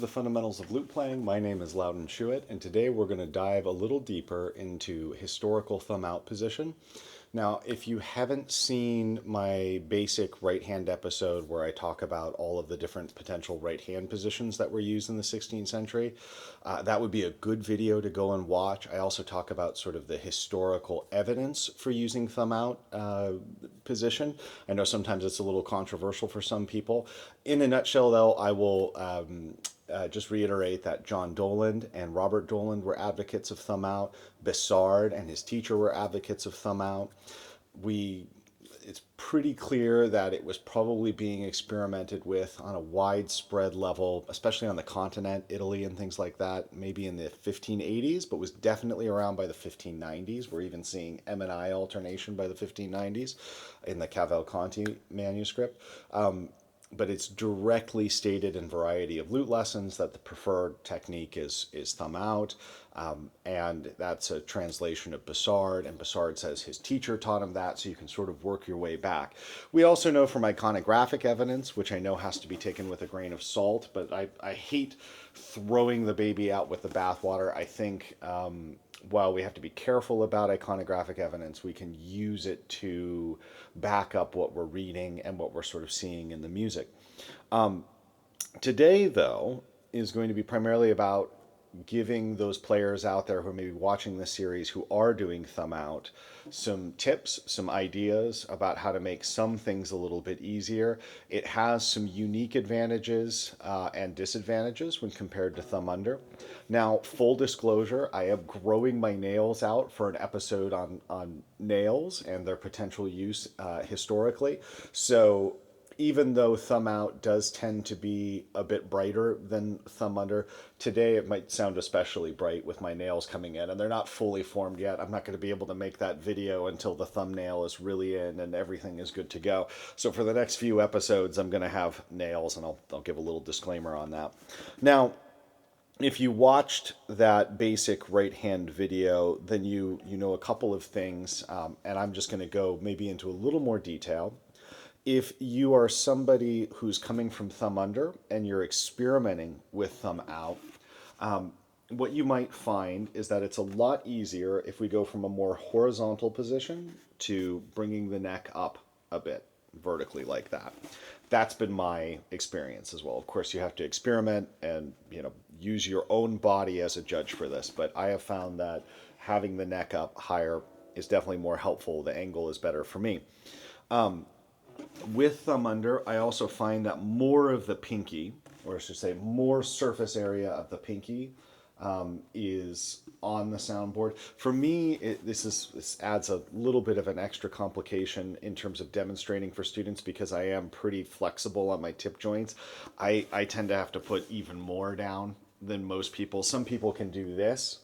the Fundamentals of Lute Playing. My name is Laudon Schuett, and today we're going to dive a little deeper into historical thumb out position. Now, if you haven't seen my basic right hand episode where I talk about all of the different potential right hand positions that were used in the 16th century, that would be a good video to go and watch. I also talk about sort of the historical evidence for using thumb out position. I know sometimes it's a little controversial for some people. In a nutshell, though, I will just reiterate that John Doland and Robert Doland were advocates of thumb out. Bessard and his teacher were advocates of thumb out. It's pretty clear that it was probably being experimented with on a widespread level, especially on the continent, Italy and things like that, maybe in the 1580s, but was definitely around by the 1590s. We're even seeing M and I alternation by the 1590s in the Cavalcanti manuscript. But it's directly stated in Variety of Lute Lessons that the preferred technique is thumb out, and that's a translation of Bessard, and Bessard says his teacher taught him that, so you can sort of work your way back. We also know from iconographic evidence, which I know has to be taken with a grain of salt, but I hate throwing the baby out with the bathwater. I think while we have to be careful about iconographic evidence, we can use it to back up what we're reading and what we're sort of seeing in the music. Today, though, is going to be primarily about giving those players out there who may be watching this series who are doing thumb out some tips, some ideas about how to make some things a little bit easier. It has some unique advantages and disadvantages when compared to thumb under. Now, full disclosure, I am growing my nails out for an episode on nails and their potential use historically. So even though thumb out does tend to be a bit brighter than thumb under, today it might sound especially bright with my nails coming in, and they're not fully formed yet. I'm not going to be able to make that video until the thumbnail is really in and everything is good to go. So for the next few episodes, I'm going to have nails, and I'll give a little disclaimer on that. Now, if you watched that basic right hand video, then you know a couple of things, and I'm just going to go maybe into a little more detail. If you are somebody who's coming from thumb under and you're experimenting with thumb out, what you might find is that it's a lot easier if we go from a more horizontal position to bringing the neck up a bit vertically like that. That's been my experience as well. Of course, you have to experiment and use your own body as a judge for this, but I have found that having the neck up higher is definitely more helpful. The angle is better for me. With thumb under, I also find that more of the pinky, or I should say more surface area of the pinky, is on the soundboard. For me, this adds a little bit of an extra complication in terms of demonstrating for students because I am pretty flexible on my tip joints. I tend to have to put even more down than most people. Some people can do this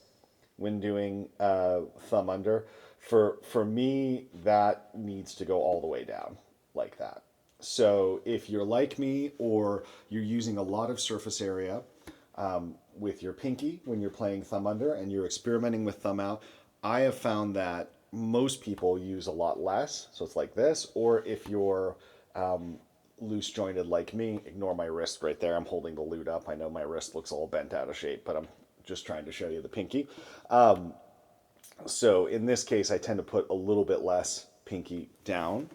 when doing thumb under. For me, that needs to go all the way down like that. So if you're like me or you're using a lot of surface area with your pinky when you're playing thumb under and you're experimenting with thumb out, I have found that most people use a lot less. So it's like this. Or if you're loose jointed like me, ignore my wrist right there. I'm holding the lute up. I know my wrist looks all bent out of shape, but I'm just trying to show you the pinky. So in this case, I tend to put a little bit less pinky down.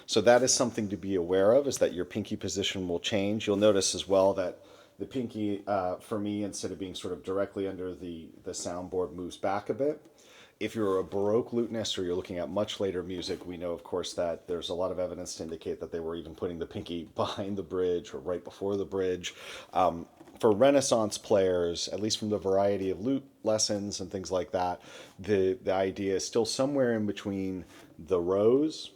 So that is something to be aware of, is that your pinky position will change. You'll notice as well that the pinky, for me, instead of being sort of directly under the soundboard, moves back a bit. If you're a Baroque lutenist or you're looking at much later music, we know, of course, that there's a lot of evidence to indicate that they were even putting the pinky behind the bridge or right before the bridge. For Renaissance players, at least from the Variety of Lute Lessons and things like that, the idea is still somewhere in between the rose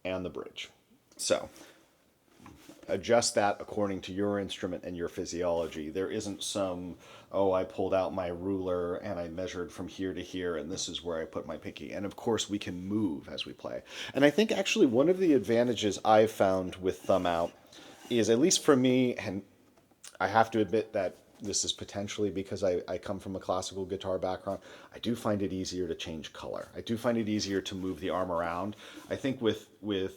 and the bridge. So adjust that according to your instrument and your physiology. There isn't some, I pulled out my ruler and I measured from here to here and this is where I put my pinky. And of course we can move as we play. And I think actually one of the advantages I've found with thumb out is, at least for me, and I have to admit that this is potentially because I come from a classical guitar background, I do find it easier to change color. I do find it easier to move the arm around. I think with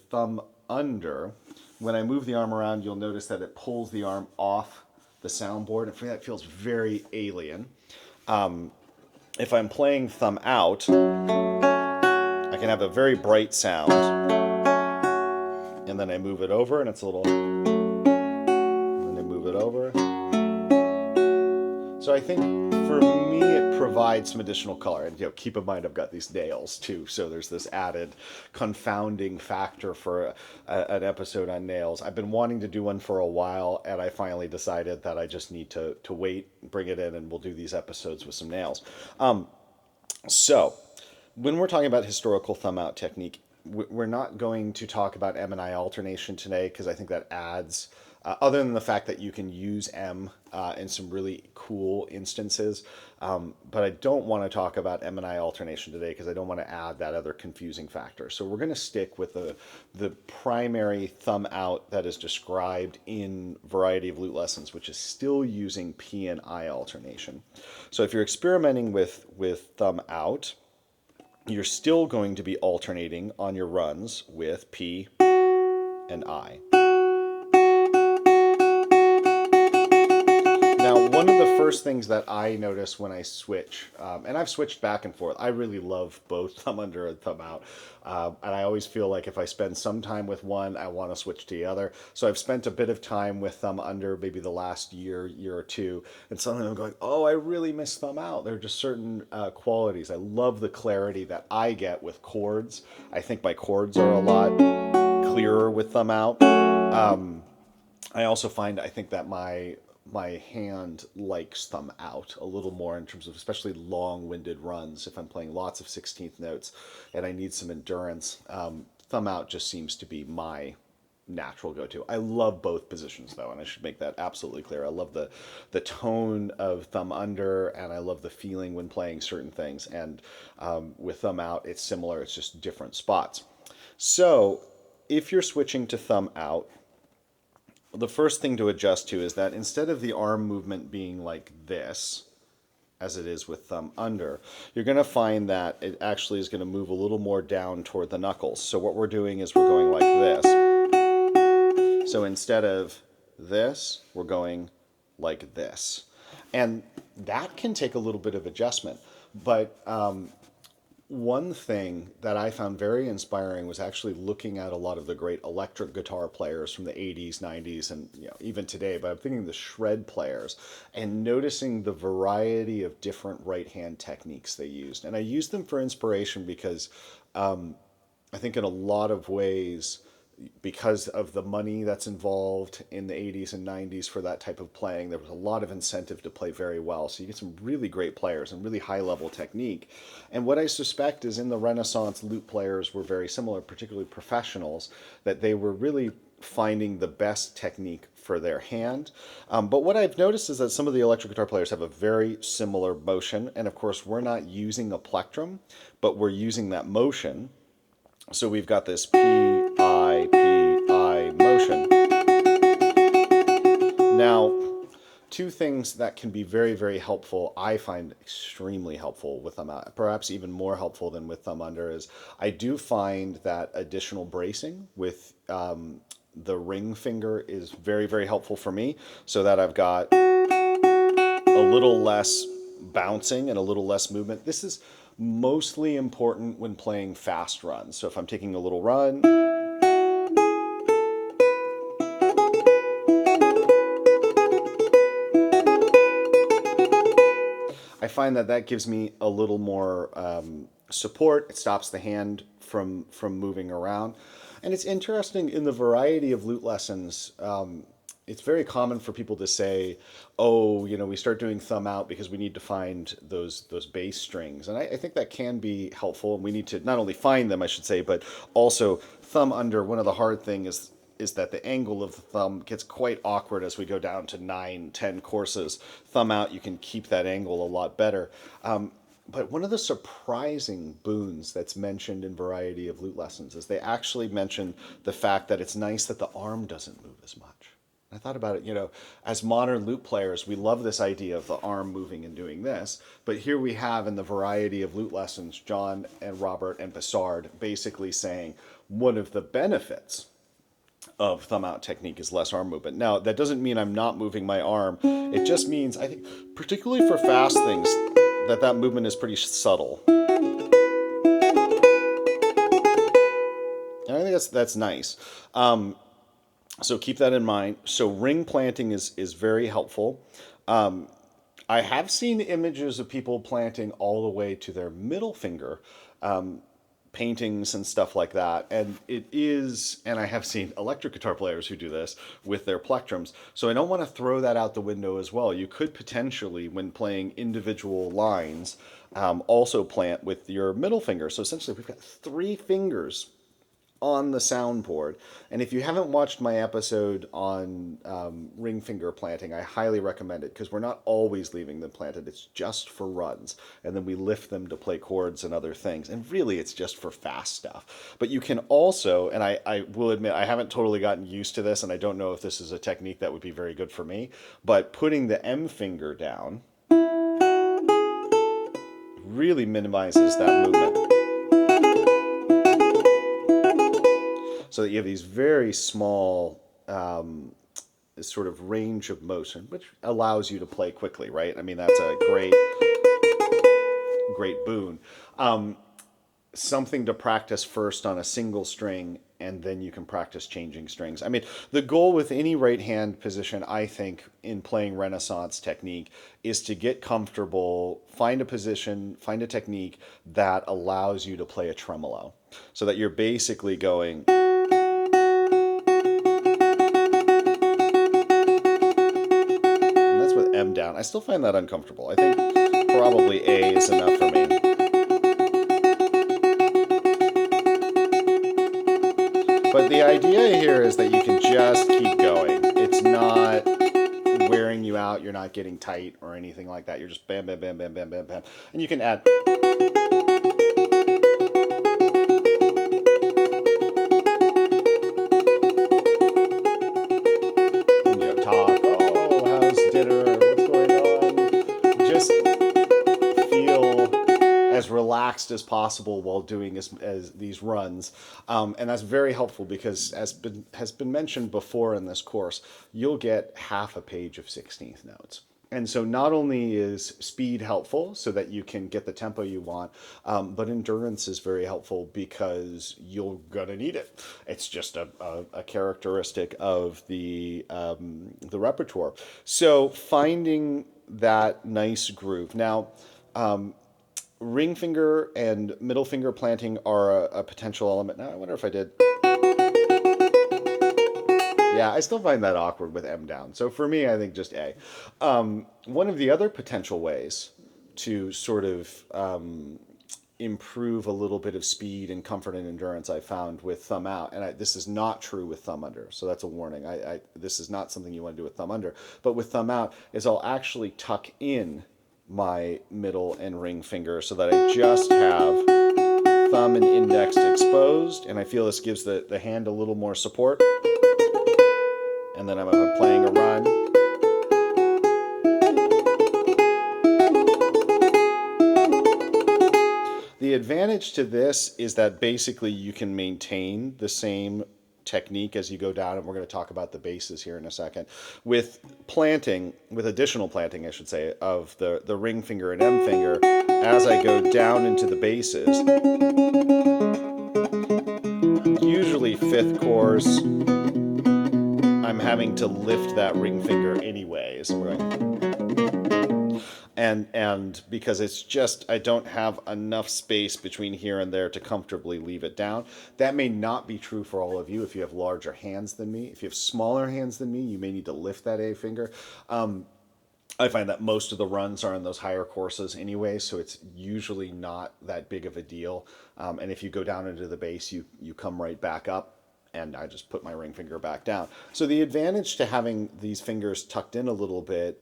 thumb under, when I move the arm around, you'll notice that it pulls the arm off the soundboard, and for me that feels very alien. If I'm playing thumb out, I can have a very bright sound, and then I move it over, and it's a little, and then I move it over. So I think for me it provides some additional color. And keep in mind I've got these nails too, so there's this added confounding factor for an episode on nails. I've been wanting to do one for a while, and I finally decided that I just need to wait, bring it in, and we'll do these episodes with some nails. So when we're talking about historical thumb out technique, we're not going to talk about M and I alternation today, because I think that adds, other than the fact that you can use M in some really cool instances, but I don't want to talk about M and I alternation today because I don't want to add that other confusing factor. So we're going to stick with the primary thumb out that is described in Variety of Lute Lessons, which is still using P and I alternation. So if you're experimenting with thumb out, you're still going to be alternating on your runs with P and I. Now, one of the first things that I notice when I switch, and I've switched back and forth, I really love both thumb under and thumb out. And I always feel like if I spend some time with one, I want to switch to the other. So I've spent a bit of time with thumb under, maybe the last year or two, and suddenly I'm going, oh, I really miss thumb out. There are just certain qualities. I love the clarity that I get with chords. I think my chords are a lot clearer with thumb out. I also find, I think that my hand likes thumb out a little more in terms of especially long-winded runs. If I'm playing lots of 16th notes and I need some endurance, thumb out just seems to be my natural go-to. I love both positions though, and I should make that absolutely clear. I love the tone of thumb under, and I love the feeling when playing certain things. And with thumb out, it's similar, it's just different spots. So if you're switching to thumb out, the first thing to adjust to is that instead of the arm movement being like this, as it is with thumb under, you're going to find that it actually is going to move a little more down toward the knuckles. So what we're doing is we're going like this. So instead of this, we're going like this. And that can take a little bit of adjustment. But one thing that I found very inspiring was actually looking at a lot of the great electric guitar players from the 80s, 90s, and even today, but I'm thinking the shred players, and noticing the variety of different right hand techniques they used. And I used them for inspiration because I think in a lot of ways, because of the money that's involved in the 80s and 90s for that type of playing, there was a lot of incentive to play very well. So you get some really great players and really high-level technique. And what I suspect is in the Renaissance, lute players were very similar, particularly professionals, that they were really finding the best technique for their hand. But what I've noticed is that some of the electric guitar players have a very similar motion. And of course, we're not using a plectrum, but we're using that motion. So we've got this P-I motion. Now, two things that can be very, very helpful, I find extremely helpful with thumb out, perhaps even more helpful than with thumb under, is I do find that additional bracing with the ring finger is very, very helpful for me, so that I've got a little less bouncing and a little less movement. This is mostly important when playing fast runs. So if I'm taking a little run, I find that gives me a little more support. It stops the hand from moving around. And it's interesting in the Variety of Lute Lessons, it's very common for people to say, oh, we start doing thumb out because we need to find those bass strings. And I think that can be helpful. And we need to not only find them, I should say, but also thumb under. One of the hard things is that the angle of the thumb gets quite awkward as we go down to 9, 10 courses. Thumb out, you can keep that angle a lot better. But one of the surprising boons that's mentioned in Variety of Lute Lessons is they actually mention the fact that it's nice that the arm doesn't move as much. I thought about it, as modern lute players, we love this idea of the arm moving and doing this. But here we have in the Variety of Lute Lessons, John and Robert and Bassard basically saying one of the benefits of thumb out technique is less arm movement. Now, that doesn't mean I'm not moving my arm. It just means, I think, particularly for fast things, that movement is pretty subtle. And I think that's nice. So keep that in mind. So ring planting is very helpful. I have seen images of people planting all the way to their middle finger, paintings and stuff like that. And it is, and I have seen electric guitar players who do this with their plectrums. So I don't want to throw that out the window as well. You could potentially, when playing individual lines, also plant with your middle finger. So essentially we've got 3 fingers on the soundboard. And if you haven't watched my episode on ring finger planting, I highly recommend it, because we're not always leaving them planted. It's just for runs. And then we lift them to play chords and other things. And really, it's just for fast stuff. But you can also, and I will admit, I haven't totally gotten used to this, and I don't know if this is a technique that would be very good for me, but putting the M finger down really minimizes that movement. So that you have these very small sort of range of motion, which allows you to play quickly, right? I mean, that's a great boon. Something to practice first on a single string, and then you can practice changing strings. I mean, the goal with any right hand position, I think, in playing Renaissance technique, is to get comfortable, find a position, find a technique that allows you to play a tremolo, so that you're basically going... M down. I still find that uncomfortable. I think probably A is enough for me. But the idea here is that you can just keep going. It's not wearing you out. You're not getting tight or anything like that. You're just bam, bam, bam, bam, bam, bam, bam. And you can add... relaxed as possible while doing as these runs, and that's very helpful, because as has been mentioned before in this course, you'll get half a page of 16th notes. And so not only is speed helpful so that you can get the tempo you want, but endurance is very helpful, because you're gonna need it. It's just a characteristic of the repertoire. So finding that nice groove. Now, ring finger and middle finger planting are a potential element. Now, I wonder if I did. Yeah, I still find that awkward with M down. So for me, I think just A. One of the other potential ways to sort of improve a little bit of speed and comfort and endurance I found with thumb out, and this is not true with thumb under, so that's a warning. This is not something you want to do with thumb under, but with thumb out is I'll actually tuck in my middle and ring finger so that I just have thumb and index exposed, and I feel this gives the hand a little more support. And then I'm playing a run. The advantage to this is that basically you can maintain the same technique as you go down, and we're going to talk about the basses here in a second. With planting, with additional planting, I should say, of the ring finger and M finger, as I go down into the basses, usually fifth chorus, I'm having to lift that ring finger anyways. We're going, and because it's just, I don't have enough space between here and there to comfortably leave it down. That may not be true for all of you if you have larger hands than me. If you have smaller hands than me, you may need to lift that A finger. I find that most of the runs are in those higher courses anyway, so it's usually not that big of a deal. And if you go down into the bass, you come right back up, and I just put my ring finger back down. So the advantage to having these fingers tucked in a little bit,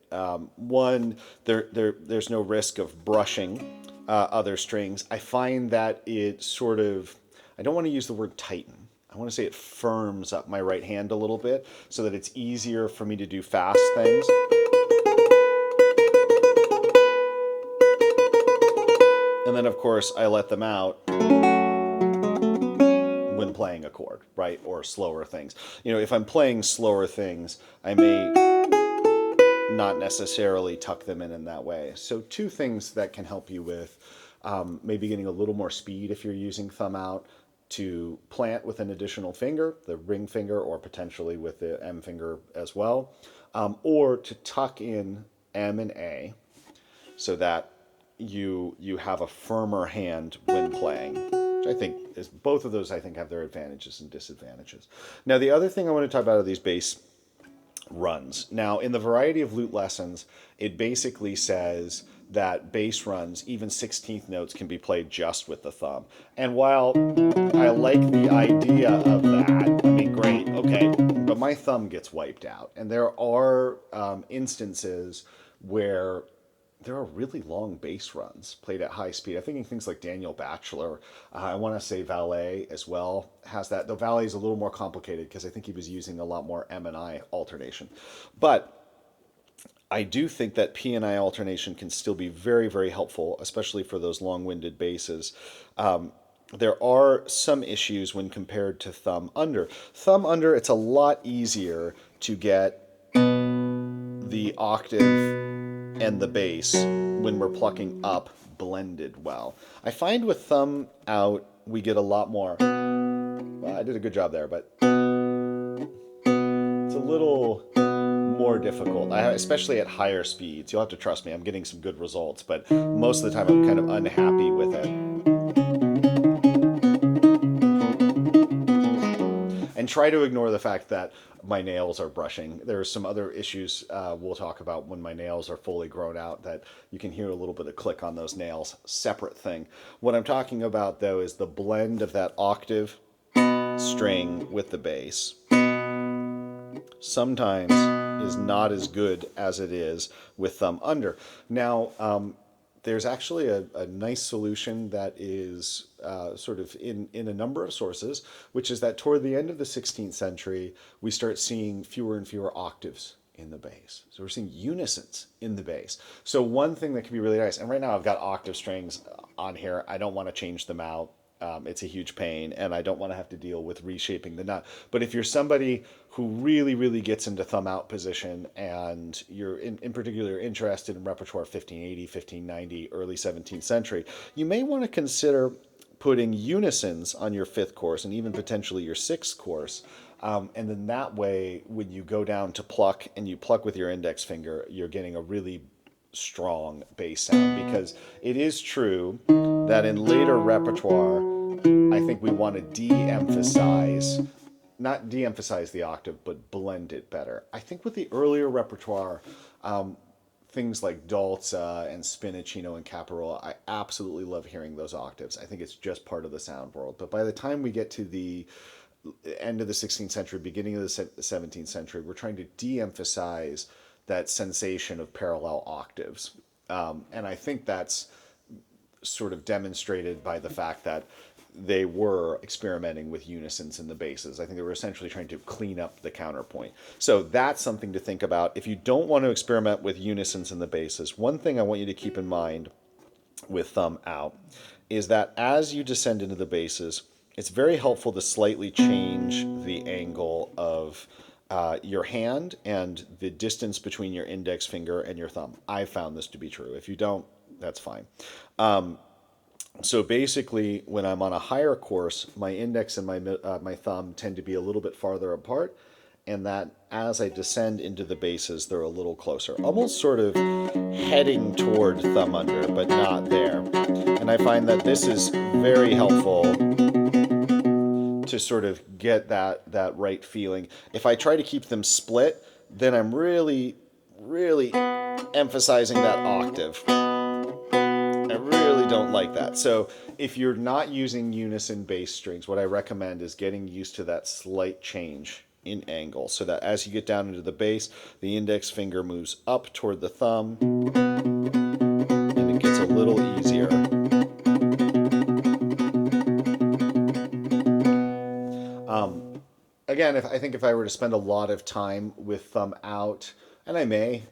one, there's no risk of brushing other strings. I find that it sort of, I don't want to use the word tighten. I want to say it firms up my right hand a little bit so that it's easier for me to do fast things. And then, of course, I let them out when playing a chord, right? Or slower things. You know, if I'm playing slower things, I may not necessarily tuck them in that way. So two things that can help you with maybe getting a little more speed if you're using thumb out, to plant with an additional finger, the ring finger, or potentially with the M finger as well, or to tuck in M and A so that you have a firmer hand when playing. Which I think is, both of those I think have their advantages and disadvantages. Now the other thing I want to talk about are these bass runs. Now in the variety of lute lessons, it basically says that bass runs, even 16th notes, can be played just with the thumb. And while I like the idea of that, I mean, great, okay, but my thumb gets wiped out. And there are instances where there are really long bass runs played at high speed. I'm thinking things like Daniel Batchelor. I want to say Valet as well has that. The Valet is a little more complicated because I think he was using a lot more M and I alternation. But I do think that P and I alternation can still be very, very helpful, especially for those long-winded basses. There are some issues when compared to thumb under. Thumb under, it's a lot easier to get the octave and the bass when we're plucking up blended well. I find with thumb out, we get a lot more. Well, I did a good job there, but it's a little more difficult, especially at higher speeds. You'll have to trust me, I'm getting some good results, but most of the time I'm kind of unhappy with it. And try to ignore the fact that my nails are brushing. There are some other issues we'll talk about when my nails are fully grown out that you can hear a little bit of click on those nails. Separate thing. What I'm talking about though is the blend of that octave string with the bass. Sometimes is not as good as it is with thumb under. Now, there's actually a nice solution that is sort of in a number of sources, which is that toward the end of the 16th century, we start seeing fewer and fewer octaves in the bass. So we're seeing unisons in the bass. So one thing that can be really nice, and right now I've got octave strings on here. I don't want to change them out. It's a huge pain, and I don't want to have to deal with reshaping the nut. But if you're somebody who really, really gets into thumb out position, and you're in particular interested in repertoire 1580, 1590, early 17th century, you may want to consider putting unisons on your 5th course and even potentially your 6th course. And then that way, when you go down to pluck and you pluck with your index finger, you're getting a really strong bass sound, because it is true that in later repertoire, I think we want to de-emphasize, not de-emphasize the octave, but blend it better. I think with the earlier repertoire, things like Dolza and Spinacino and Caparola, I absolutely love hearing those octaves. I think it's just part of the sound world. But by the time we get to the end of the 16th century, beginning of the 17th century, we're trying to de-emphasize that sensation of parallel octaves. And I think that's sort of demonstrated by the fact that they were experimenting with unisons in the basses. I think they were essentially trying to clean up the counterpoint. So that's something to think about. If you don't want to experiment with unisons in the basses, one thing I want you to keep in mind with thumb out is that as you descend into the basses, it's very helpful to slightly change the angle of your hand and the distance between your index finger and your thumb. I've found this to be true. If you don't, that's fine. So basically, when I'm on a higher course, my index and my thumb tend to be a little bit farther apart, and that as I descend into the basses, they're a little closer, almost sort of heading toward thumb under, but not there. And I find that this is very helpful to sort of get that right feeling. If I try to keep them split, then I'm really, really emphasizing that octave. I really don't like that. So if you're not using unison bass strings, what I recommend is getting used to that slight change in angle, so that as you get down into the bass, the index finger moves up toward the thumb, and it gets a little easier. Again, I think if I were to spend a lot of time with thumb out, and I may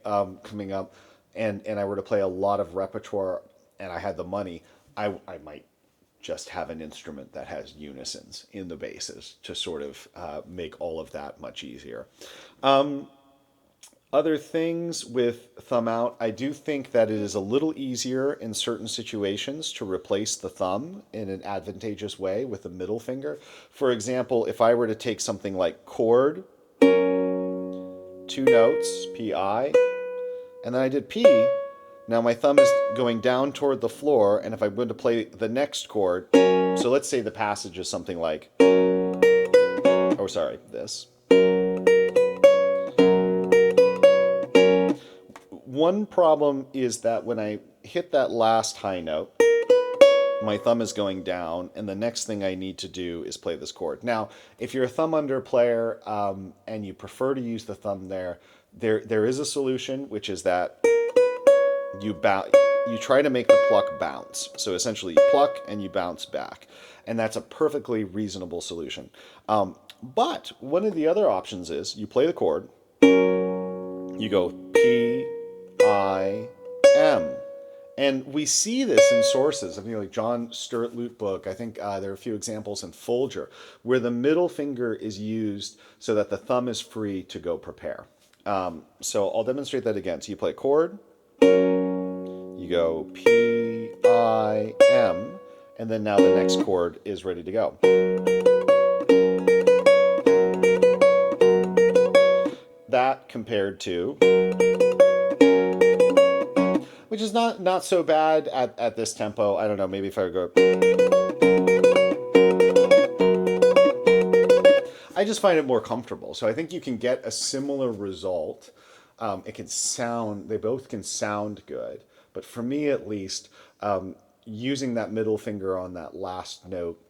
coming up, and I were to play a lot of repertoire, and I had the money, I might just have an instrument that has unisons in the basses to sort of make all of that much easier. Other things with thumb out, I do think that it is a little easier in certain situations to replace the thumb in an advantageous way with the middle finger. For example, if I were to take something like chord, 2 notes, P-I, and then I did P, now my thumb is going down toward the floor, and if I'm going to play the next chord, so let's say the passage is something like, oh sorry, this. One problem is that when I hit that last high note, my thumb is going down, and the next thing I need to do is play this chord. Now, if you're a thumb under player and you prefer to use the thumb there is a solution, which is that you try to make the pluck bounce. So essentially you pluck and you bounce back, and that's a perfectly reasonable solution. But one of the other options is you play the chord, you go P, I, M. And we see this in sources. I mean, like John Sturt Lute book, I think there are a few examples in Folger, where the middle finger is used so that the thumb is free to go prepare. So I'll demonstrate that again. So you play a chord, you go P, I, M, and then now the next chord is ready to go. That compared to, which is not so bad at this tempo. I don't know, maybe if I go, I just find it more comfortable. So I think you can get a similar result. It can sound, they both can sound good, but for me at least, using that middle finger on that last note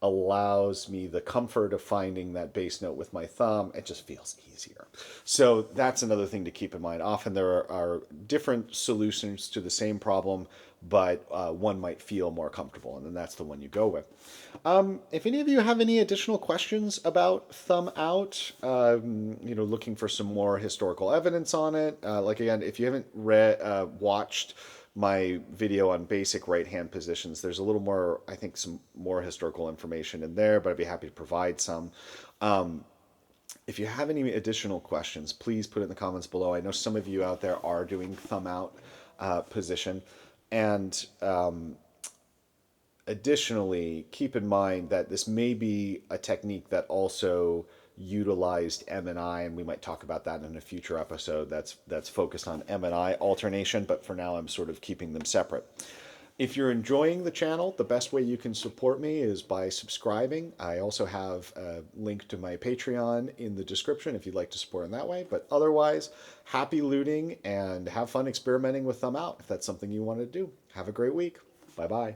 allows me the comfort of finding that bass note with my thumb. It just feels easier. So that's another thing to keep in mind. Often there are different solutions to the same problem, but one might feel more comfortable, and then that's the one you go with. If any of you have any additional questions about thumb out, looking for some more historical evidence on it, like again, if you haven't watched my video on basic right hand positions, there's a little more, I think, some more historical information in there, but I'd be happy to provide some. If you have any additional questions, please put it in the comments below. I know some of you out there are doing thumb out position. And additionally, keep in mind that this may be a technique that also utilized M and I, and we might talk about that in a future episode that's focused on M and I alternation, but for now I'm sort of keeping them separate. If you're enjoying the channel, the best way you can support me is by subscribing. I also have a link to my Patreon in the description if you'd like to support in that way. But otherwise, happy looting and have fun experimenting with thumb out if that's something you want to do. Have a great week. Bye-bye.